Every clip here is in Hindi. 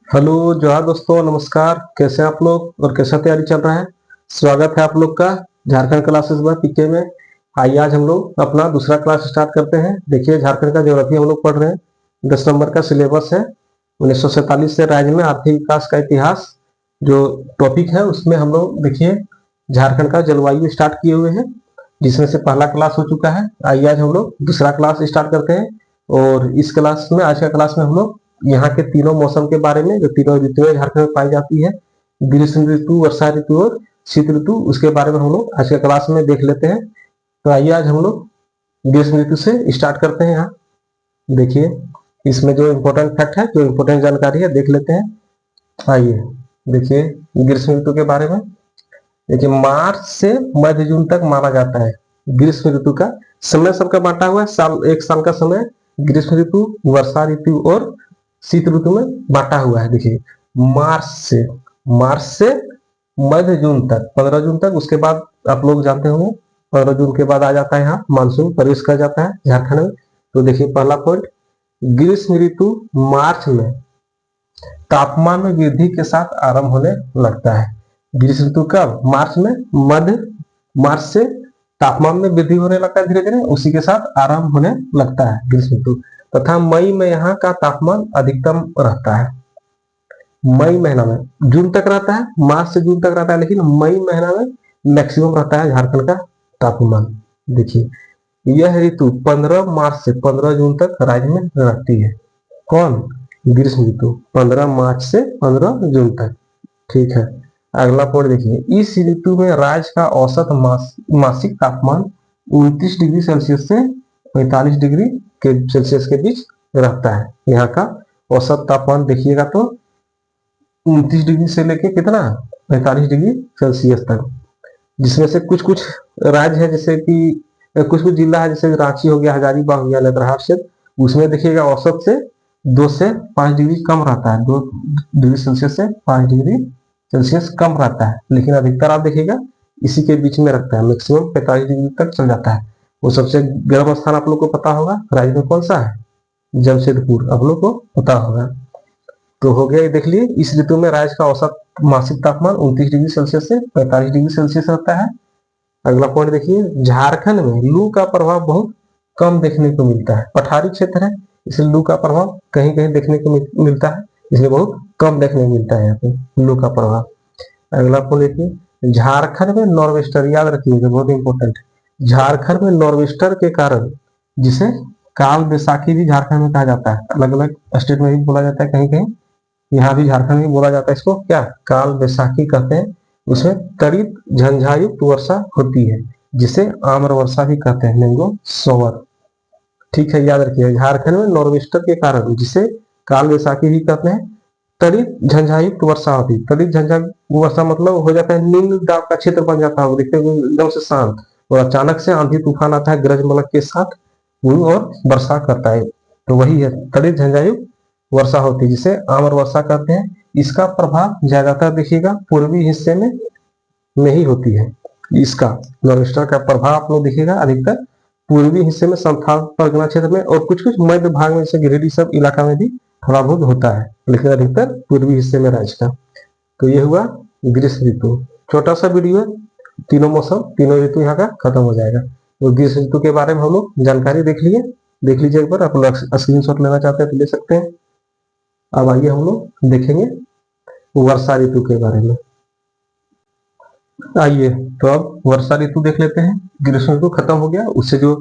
हेलो जोहार दोस्तों, नमस्कार। कैसे हैं आप लोग और कैसा तैयारी चल रहा है? स्वागत है आप लोग का झारखंड क्लासेस बाय पीके में। आइए आज हम लोग अपना दूसरा क्लास स्टार्ट करते हैं। देखिए, झारखंड का ज्योग्राफी हम लोग पढ़ रहे हैं। 10 नंबर का सिलेबस है। 1947 से राज्य में आर्थिक विकास का इतिहास जो टॉपिक है, उसमें हम लोग देखिए झारखंड का जलवायु स्टार्ट किए हुए हैं, जिसमें से पहला क्लास हो चुका है। आइए आज हम लोग दूसरा क्लास स्टार्ट करते हैं। और इस क्लास में, आज का क्लास में हम लोग यहाँ के तीनों मौसम के बारे में, जो तीनों ऋतुएं झारखंड में पाई जाती है, ग्रीष्म ऋतु, वर्षा ऋतु और शीत ऋतु, उसके बारे में हम लोग आज के क्लास में देख लेते हैं। तो आइए आज हम लोग ग्रीष्म ऋतु से स्टार्ट करते हैं। यहाँ देखिए, इसमें जो इम्पोर्टेंट फैक्ट है, जो इम्पोर्टेंट जानकारी है, देख लेते हैं। आइए देखिए ग्रीष्म ऋतु के बारे में। देखिए, मार्च से मध्य जून तक माना जाता है ग्रीष्म ऋतु का। समय सबका बांटा हुआ है, एक साल का समय ग्रीष्म ऋतु, वर्षा ऋतु और शीत ऋतु में बांटा हुआ है। देखिए, मार्च से मध्य जून तक, 15 जून तक। उसके बाद आप लोग जानते होंगे 15 जून के बाद आ जाता है यहाँ मानसून प्रवेश कर जाता है झारखंड में। तो देखिए पहला पॉइंट, ग्रीष्म ऋतु मार्च में तापमान में वृद्धि के साथ आरंभ होने लगता है। ग्रीष्म ऋतु कब? मार्च में। मध्य मार्च से तापमान में वृद्धि होने लगता है धीरे धीरे, उसी के साथ आरंभ होने लगता है ग्रीष्म ऋतु। तथा मई में यहाँ का तापमान अधिकतम रहता है। मई महीना में, जून तक रहता है, मार्च से जून तक रहता है, लेकिन मई महीना में मैक्सिमम रहता है झारखंड का तापमान। देखिए, यह ऋतु 15 मार्च से 15 जून तक राज्य में रहती है। कौन? ग्रीष्म ऋतु 15 मार्च से 15 जून तक। ठीक है, अगला पॉइंट देखिए, इस ऋतु में राज्य का औसत मासिक तापमान 29 डिग्री सेल्सियस से 45 डिग्री के सेल्सियस के बीच रहता है। यहाँ का औसत तापमान देखिएगा तो 29 डिग्री से लेके कितना, 45 डिग्री सेल्सियस तक। जिसमें से कुछ कुछ राज्य है, जैसे कि कुछ कुछ जिला है, जैसे रांची हो गया, हजारीबाग हो गया, लतरहाट क्षेत्र, उसमें देखिएगा औसत से 2 से 5 डिग्री कम रहता है। 2 डिग्री सेल्सियस से 5 डिग्री सेल्सियस कम रहता है, लेकिन अधिकतर आप देखिएगा इसी के बीच में रखता है, मैक्सिमम 45 डिग्री तक चल जाता है। वो सबसे गर्म स्थान आप लोग को पता होगा राज्य में कौन सा है? जमशेदपुर, आप लोग को पता होगा। तो हो गया, ये देख लिए, इस ऋतु में राज्य का औसत मासिक तापमान 29 डिग्री सेल्सियस से 45 डिग्री सेल्सियस रहता है। अगला पॉइंट देखिए, झारखंड में लू का प्रभाव बहुत कम देखने को मिलता है। पठारी क्षेत्र है, इसलिए लू का प्रभाव कहीं कहीं देखने को मिलता है, इसलिए बहुत कम देखने को मिलता है यहाँ पे लू का प्रभाव। अगला पॉइंट देखिए, झारखंड में नॉर्वेस्टर, याद रखिएगा, बहुत इंपॉर्टेंट। झारखंड में नॉर्वेस्टर के कारण, जिसे काल बैसाखी भी झारखंड में कहा जाता है, अलग अलग स्टेट में भी बोला जाता है, कहीं कहीं यहाँ भी झारखंड में बोला जाता है इसको, क्या काल बैसाखी कहते हैं। उसमें त्वरित झंझायुक्त वर्षा होती है, जिसे आम्र वर्षा भी कहते हैं, मैंगो सोवर। ठीक है, याद रखिए, झारखंड में नॉर्वेस्टर के कारण, जिसे काल बैसाखी भी कहते हैं, त्वरित झंझायुक्त वर्षा होती है। त्वरित झंझायुक्त वर्षा मतलब हो जाता है निम्न दाब का क्षेत्र बन जाता है, देखते हैं एकदम से शांत, और अचानक से आंधी तूफान आता है गरज मलक के साथ, और वर्षा करता है। तो वही है, त्वरित झंझायुक्त वर्षा होती है, जिसे आम्र वर्षा कहते हैं। इसका प्रभाव ज्यादातर देखिएगा पूर्वी हिस्से में ही होती है। इसका नॉर्वेस्टर का प्रभाव आप लोग देखिएगा अधिकतर पूर्वी हिस्से में, संथाल परगना क्षेत्र में, और कुछ कुछ मध्य भाग में, जैसे गिरिडीह सब इलाका में भी थोड़ा बहुत होता है, लेकिन अधिकतर पूर्वी हिस्से में राज्य का। तो ये हुआ ग्रीष्म ऋतु। छोटा सा वीडियो है, तीनों मौसम, तीनों ऋतु यहाँ का खत्म हो जाएगा। तो ग्रीष्म ऋतु के बारे में हम लोग जानकारी देख लीजिए एक बार। आप लोग स्क्रीन शॉट लेना चाहते हैं तो ले सकते हैं। अब आइए हम लोग देखेंगे वर्षा ऋतु के बारे में। आइए तो अब वर्षा ऋतु देख लेते हैं। ग्रीष्म ऋतु खत्म हो गया, उससे जो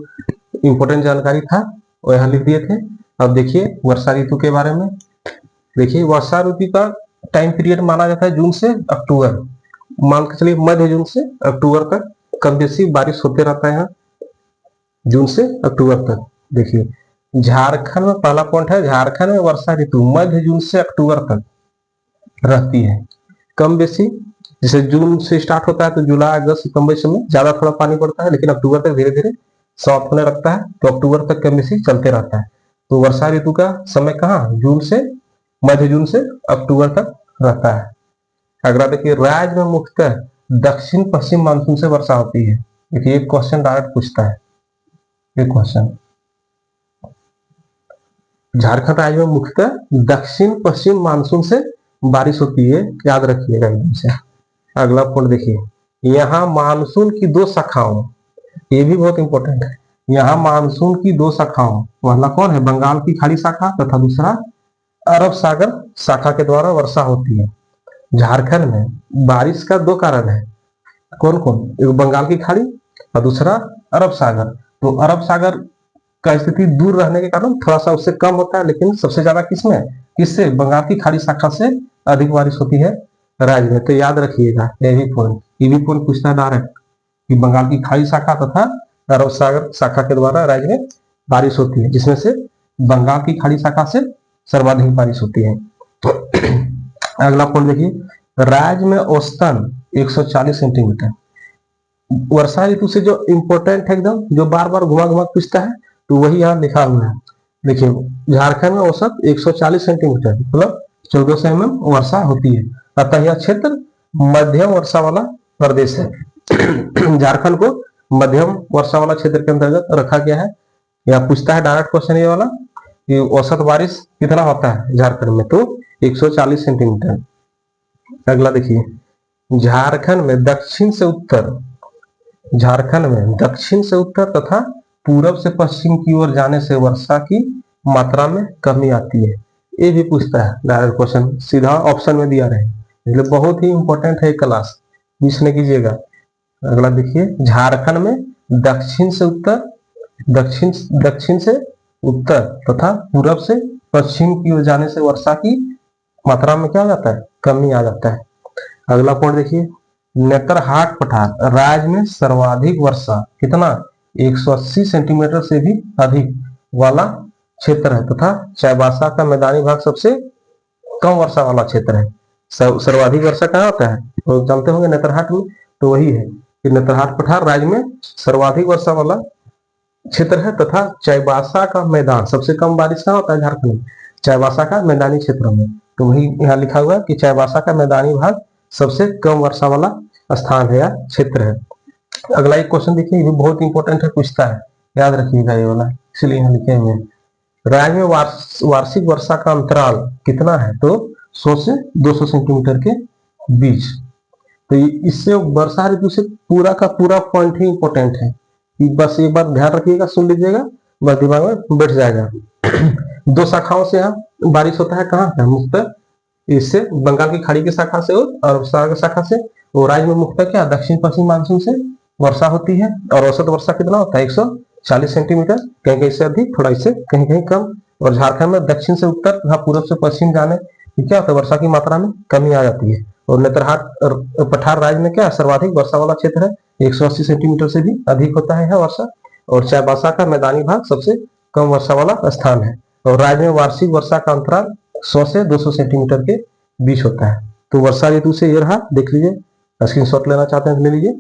इंपॉर्टेंट जानकारी था वो यहाँ लिख दिए थे। अब देखिए वर्षा ऋतु के बारे में। देखिए, वर्षा ऋतु का टाइम पीरियड माना जाता है जून से अक्टूबर। मान के चलिए मध्य जून से अक्टूबर तक कम बेसी बारिश होते रहता है यहाँ, जून से अक्टूबर तक। देखिए, झारखंड में पहला पॉइंट है, झारखंड में वर्षा ऋतु मध्य जून से अक्टूबर तक रहती है, कम बेसी। जैसे जून से स्टार्ट होता है तो जुलाई अगस्त सितंबर में ज्यादा थोड़ा पानी पड़ता है, लेकिन अक्टूबर तक धीरे धीरे समाप्त होने लगता है, तो अक्टूबर तक कम बेसी चलते रहता है। तो वर्षा ऋतु का समय कहाँ, जून से, मध्य जून से अक्टूबर तक रहता है। अगला देखिए, राज्य में मुख्यतः दक्षिण पश्चिम मानसून से वर्षा होती है। देखिए एक क्वेश्चन डायरेक्ट पूछता है, एक क्वेश्चन, झारखंड राज्य में मुख्यतः दक्षिण पश्चिम मानसून से बारिश होती है, याद रखिएगा एकदम से। अगला पॉइंट देखिए, यहाँ मानसून की दो शाखाओं, ये भी बहुत इंपॉर्टेंट है। यहाँ मानसून की दो शाखाओं, पहला कौन है, बंगाल की खाड़ी शाखा तथा दूसरा अरब सागर शाखा के द्वारा वर्षा होती है। झारखंड में बारिश का दो कारण है, कौन कौन, एक बंगाल की खाड़ी और दूसरा अरब सागर। तो अरब सागर का स्थिति दूर रहने के कारण थोड़ा सा उससे कम होता है, लेकिन सबसे ज्यादा किसमें, किससे, बंगाल की खाड़ी शाखा से अधिक बारिश होती है राज्य में। तो याद रखिएगा ये भी पॉइंट पूछता है डायरेक्ट कि बंगाल की खाड़ी शाखा तथा अरब सागर शाखा के द्वारा राज्य में बारिश होती है, जिसमें से बंगाल की खाड़ी शाखा से सर्वाधिक बारिश होती है। अगला पॉइंट देखिए, राज्य में औसतन 140 सेंटीमीटर। वर्षा ऋतु से जो इंपॉर्टेंट है एकदम, जो बार बार घुमा घुमा पूछता है, तो वही यहाँ लिखा हुआ है। देखिए, झारखंड में औसत 140 सेंटीमीटर मतलब 1400 mm वर्षा होती है, अतः यह क्षेत्र मध्यम वर्षा वाला प्रदेश है। झारखंड को मध्यम वर्षा वाला क्षेत्र के अंतर्गत रखा गया है। यहाँ पूछता है डायरेक्ट क्वेश्चन ये वाला कि औसत बारिश कितना होता है झारखंड में, तो 140 सेंटीमीटर। अगला देखिए, झारखंड में दक्षिण से उत्तर तथा पूरब से पश्चिम की ओर जाने से वर्षा की मात्रा में कमी आती है। ये भी पूछता है डायरेक्ट क्वेश्चन, सीधा ऑप्शन में दिया रहे, इसलिए बहुत ही इंपॉर्टेंट है क्लास, मिस नहीं कीजिएगा। अगला देखिए, झारखंड में दक्षिण से उत्तर तथा पूरब से पश्चिम की ओर जाने से वर्षा की मात्रा में क्या आ जाता है, कमी आ जाता है। अगला पॉइंट देखिए, नेतरहाट पठार राज्य में सर्वाधिक वर्षा कितना, 180 सेंटीमीटर से भी अधिक वाला क्षेत्र है तथा चाईबासा का मैदानी भाग सबसे कम वर्षा वाला क्षेत्र है। सर्वाधिक वर्षा कहाँ होता है, तो जानते होंगे नेतरहाट में, तो वही है कि नेतरहाट पठार राज्य में सर्वाधिक वर्षा वाला क्षेत्र है तथा चाईबासा का मैदान, सबसे कम बारिश कहाँ होता है झारखंड में, चाईबासा का मैदानी क्षेत्र में। तो वही यहाँ लिखा हुआ है कि चाईबासा का मैदानी भाग सबसे कम वर्षा वाला स्थान है या क्षेत्र है। अगला एक क्वेश्चन देखिए, ये भी बहुत इंपॉर्टेंट है, पूछता है, याद रखिएगा ये वाला, इसलिए यहाँ लिखे हुए हैं। राज्य में वार्षिक वर्षा का अंतराल कितना है, तो 100 से 200 सेंटीमीटर के बीच। तो इससे वर्षा ऋतु से पूरा का पूरा पॉइंट ही इंपॉर्टेंट है, बस एक बार ध्यान रखिएगा, सुन लीजिएगा, बस दिमाग में बैठ जाएगा। दो शाखाओं से यहाँ बारिश होता है, कहाँ है, मुख्यतः इससे बंगाल की खाड़ी की शाखा से और सागर शाखा से। और राज्य में मुख्यतः क्या, दक्षिण पश्चिम मानसून से वर्षा होती है, और औसत वर्षा कितना होता है, 140 सेंटीमीटर, कहीं कहीं से अधिक, थोड़ा इससे कहीं कहीं कम। और झारखंड में दक्षिण से उत्तर तथा पूर्व से पश्चिम जाने क्या होता है, वर्षा की मात्रा में कमी आ जाती है। और नेतरहाट पठार राज्य में क्या सर्वाधिक वर्षा वाला क्षेत्र है, 180 सेंटीमीटर से भी अधिक होता है यह वर्षा। और चाईबासा का मैदानी भाग सबसे कम वर्षा वाला स्थान है। और राज्य में वार्षिक वर्षा का अंतराल 100 से 200 सेंटीमीटर के बीच होता है। तो वर्षा ऋतु से ये रहा, देख लीजिए, स्क्रीनशॉट लेना चाहते हैं ले लीजिए,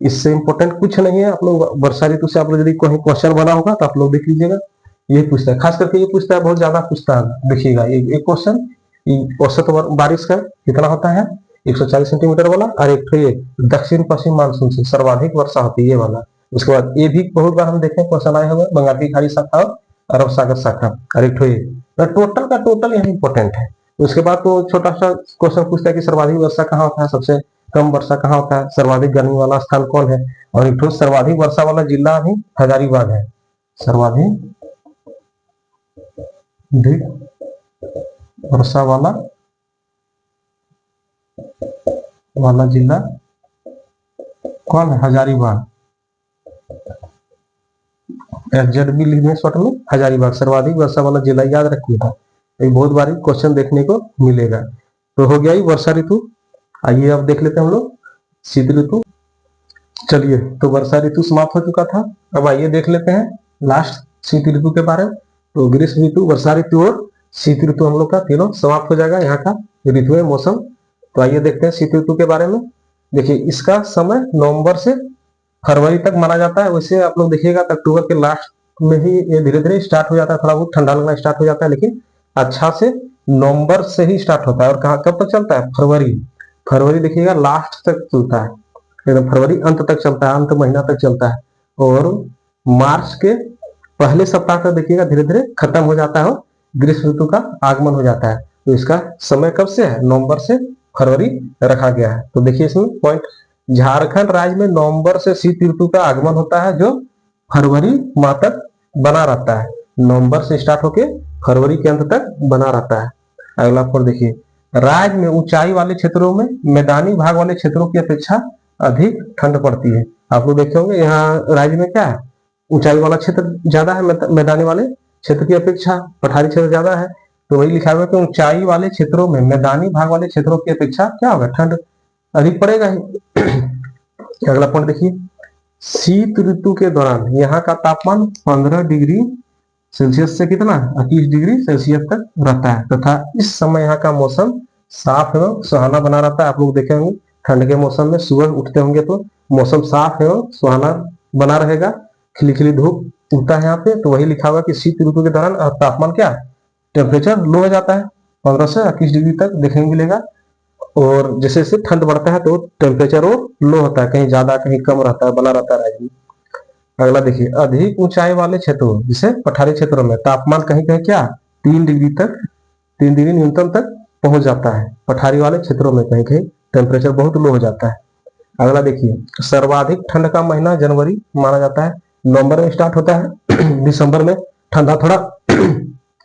इससे इंपॉर्टेंट कुछ नहीं है। आप लोग वर्षा ऋतु से आप लोग यदि कोई क्वेश्चन बना होगा तो आप लोग देख लीजिएगा, ये पूछता है, खास करके ये पूछता है, बहुत ज्यादा पूछता है। देखिएगा एक क्वेश्चन, औसत बारिश का कितना होता है, 140 सेंटीमीटर वाला, और एक तो ये दक्षिण पश्चिम मानसून से सर्वाधिक वर्षा होती है, ये वाला। उसके बाद ये भी बहुत बार हम देखें क्वेश्चन आया हुआ, बंगाल की खाड़ी शाखा और अरब सागर शाखा, और एक तो ये टोटल का टोटल यहाँ इंपॉर्टेंट है। उसके बाद तो छोटा सा क्वेश्चन पूछता है कि सर्वाधिक वर्षा कहाँ होता है, सबसे कम वर्षा कहाँ होता है, सर्वाधिक गर्मी वाला स्थान कौन है। और एक सर्वाधिक वर्षा वाला जिला भी हजारीबाग है, सर्वाधिक वर्षा वाला जिला कौन है, हजारीबाग। एग्जैक्ट लिखने शॉर्ट में हजारीबाग सर्वाधिक वर्षा वाला जिला, याद रखिएगा, एक बहुत बारी क्वेश्चन देखने को मिलेगा। तो हो गया ही वर्षा ऋतु। आइए अब देख लेते हैं हम लोग शीत ऋतु। चलिए, तो वर्षा ऋतु समाप्त हो चुका था, अब आइए देख लेते हैं लास्ट शीत ऋतु के बारे में। तो ग्रीष्म ऋतु, वर्षा ऋतु और शीत ऋतु हम लोग का तीनों समाप्त हो जाएगा यहाँ का ऋतु है, मौसम। तो आइए देखते हैं शीत ऋतु के बारे में। देखिए, इसका समय नवंबर से फरवरी तक माना जाता है। वैसे आप लोग देखिएगा अक्टूबर के लास्ट में ही ये धीरे धीरे स्टार्ट हो जाता है, थोड़ा बहुत ठंडा लगना स्टार्ट हो जाता है, लेकिन अच्छा से नवंबर से ही स्टार्ट होता है। और कहाँ कब तक चलता है, फरवरी देखिएगा लास्ट तक चलता है, एकदम फरवरी अंत तक चलता है, अंत महीना तक चलता है। और मार्च के पहले सप्ताह तक देखिएगा धीरे धीरे खत्म हो जाता है और ग्रीष्म ऋतु का आगमन हो जाता है। तो इसका समय कब से है, नवंबर से फरवरी रखा गया है। तो देखिए इसमें पॉइंट, झारखंड राज्य में नवंबर से शीत ऋतु का आगमन होता है जो फरवरी माह तक बना रहता है। नवंबर से स्टार्ट होके फरवरी के अंत तक बना रहता है। अगला पॉइंट देखिए, राज्य में ऊंचाई वाले क्षेत्रों में मैदानी भाग वाले क्षेत्रों की अपेक्षा अधिक ठंड पड़ती है। आप लोग देखे होंगे यहाँ राज्य में क्या है, ऊंचाई वाला क्षेत्र ज्यादा है, मैदानी वाले क्षेत्र की अपेक्षा पठारी क्षेत्र ज्यादा है। तो वही लिखा हुआ है कि ऊंचाई वाले क्षेत्रों में मैदानी भाग वाले क्षेत्रों की अपेक्षा क्या होगा, ठंड अधिक पड़ेगा ही। अगला पॉइंट देखिए, शीत ऋतु के दौरान यहाँ का तापमान 15 डिग्री सेल्सियस से कितना 21 डिग्री सेल्सियस तक रहता है तथा इस समय यहाँ का मौसम साफ एवं सुहाना बना रहता है। आप लोग देखे होंगे ठंड के मौसम में सुबह उठते होंगे तो मौसम साफ एवं सुहाना बना रहेगा, खिली खिली धूप उगता है यहाँ पे। तो वही लिखा हुआ कि शीत ऋतु के दौरान तापमान क्या, टेम्परेचर लो हो जाता है, 15 से 21 डिग्री तक देखने को मिलेगा। और जैसे जैसे ठंड बढ़ता है तो टेम्परेचर और लो होता है, कहीं ज्यादा कहीं कम रहता है, बना रहता है राज्य में। अगला देखिए, अधिक ऊंचाई वाले क्षेत्रों जिसे पठारी क्षेत्रों में तापमान कहीं कहीं क्या 3 डिग्री तक, 3 डिग्री न्यूनतम तक पहुंच जाता है। पठारी वाले क्षेत्रों में कहीं कहीं टेम्परेचर बहुत लो हो जाता है। अगला देखिए, सर्वाधिक ठंड का महीना जनवरी माना जाता है। नवंबर में स्टार्ट होता है, दिसंबर में ठंडा थोड़ा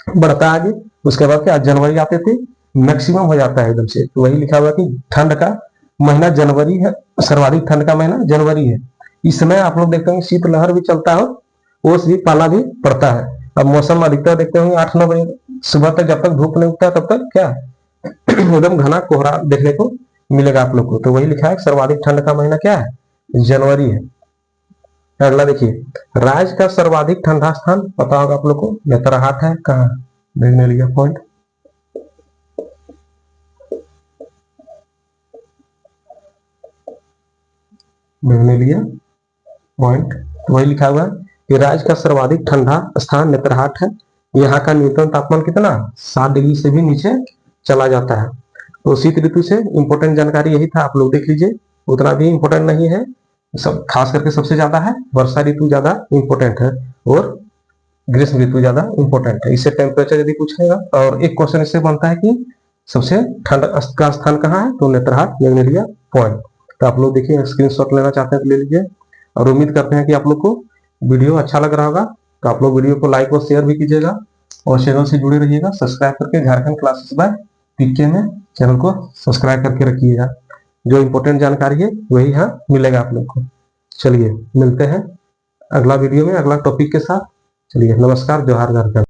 बढ़ता है आगे, उसके बाद क्या जनवरी आते थे मैक्सिमम हो जाता है एकदम से। तो वही लिखा हुआ कि ठंड का महीना जनवरी है, सर्वाधिक ठंड का महीना जनवरी है। इस समय आप लोग देखते होंगे शीतलहर भी चलता है, ओस भी पाला भी पड़ता है। अब मौसम अधिकतर देखते होंगे 8-9 बजे सुबह तक, जब तक धूप नहीं उगता तब तक क्या एकदम घना कोहरा देखने को मिलेगा आप लोग को। तो वही लिखा है सर्वाधिक ठंड का महीना क्या है, जनवरी है। अगला देखिए, राज्य का सर्वाधिक ठंडा स्थान पता होगा आप लोग को, नेतरहाट है। कहाँ देखने लिया पॉइंट, देखने लिया पॉइंट। तो वही लिखा हुआ है कि राज्य का सर्वाधिक ठंडा स्थान नेतरहाट है। यहाँ का न्यूनतम तापमान कितना 7 डिग्री से भी नीचे चला जाता है। तो शीत ऋतु से इंपॉर्टेंट जानकारी यही था, आप लोग देख लीजिए, उतना भी इंपॉर्टेंट नहीं है। सब खास करके सबसे ज्यादा है वर्षा ऋतु ज्यादा इंपॉर्टेंट है और ग्रीष्म ऋतु ज्यादा इंपॉर्टेंट है। इससे टेम्परेचर यदि पूछेगा, और एक क्वेश्चन इससे बनता है कि सबसे ठंड का स्थान कहाँ है, तो नेतरहाट देखने लिया पॉइंट। तो आप लोग देखिए, स्क्रीनशॉट लेना चाहते हैं तो ले लीजिए। और उम्मीद करते हैं कि आप लोग को वीडियो अच्छा लग रहा होगा। तो आप लोग वीडियो को लाइक और शेयर भी कीजिएगा और चैनल से जुड़े रहिएगा। सब्सक्राइब करके झारखंड क्लासेस बाय पीके में चैनल को सब्सक्राइब करके रखिएगा। जो इंपॉर्टेंट जानकारी है वही यहाँ मिलेगा आप लोग को। चलिए मिलते हैं अगला वीडियो में अगला टॉपिक के साथ। चलिए नमस्कार, जोहार झारखंड।